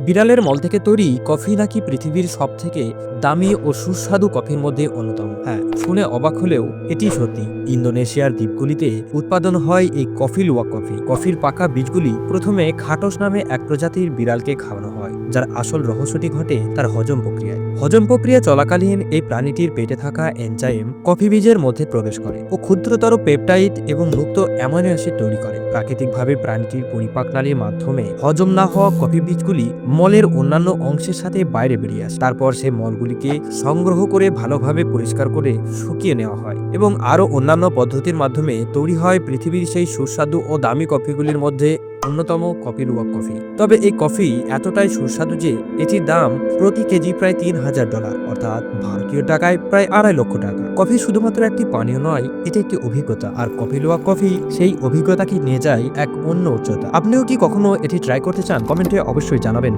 বিড়ালের মল থেকে তৈরি কফি নাকি পৃথিবীর সবথেকে দামি ও সুস্বাদু কফির মধ্যে অন্যতম। হ্যাঁ, শুনে অবাক হলেও এটি সত্যি। ইন্দোনেশিয়ার দ্বীপগুলিতে উৎপাদন হয় এই কফি লুয়াক কফি। কফির পাকা বীজগুলি প্রথমে খাটোস নামে এক প্রজাতির বিড়ালকে খাওয়ানো হয়, যার আসল রহস্যটি ঘটে তার হজম প্রক্রিয়ায়। হজম প্রক্রিয়া চলাকালীন এই প্রাণীটির পেটে থাকা এনজাইম কফি বীজের মধ্যে প্রবেশ করে ও ক্ষুদ্রতর পেপটাইড এবং মুক্ত অ্যামাইনো অ্যাসিড তৈরি করে। প্রাকৃতিকভাবে প্রাণীটির পরিপাক নালীর মাধ্যমে হজম না হওয়া কফি বীজগুলি মলের অন্যান্য অংশের সাথে বাইরে বেরিয়ে আসে। তারপর সেই মলগুলিকে সংগ্রহ করে ভালোভাবে পরিষ্কার করে শুকিয়ে নেওয়া হয় এবং আরও অন্যান্য পদ্ধতির মাধ্যমে তৈরি হয় পৃথিবীর সেই সুস্বাদু ও দামি কফিগুলির মধ্যে অন্যতম কফি লুয়াক কফি। তবে এই কফি এতটাই সুস্বাদু যে এটির দাম প্রতি কেজি প্রায় $3000, অর্থাৎ ভারতীয় টাকায় প্রায় $2.5 লক্ষ। কফি শুধুমাত্র একটি পানীয় নয়, এটি একটি অভিজ্ঞতা, আর কফি লুয়াক কফি সেই অভিজ্ঞতাকে নিয়ে যায় এক অন্য উচ্চতা। আপনিও কি কখনো এটি ট্রাই করতে চান? কমেন্টে অবশ্যই জানাবেন।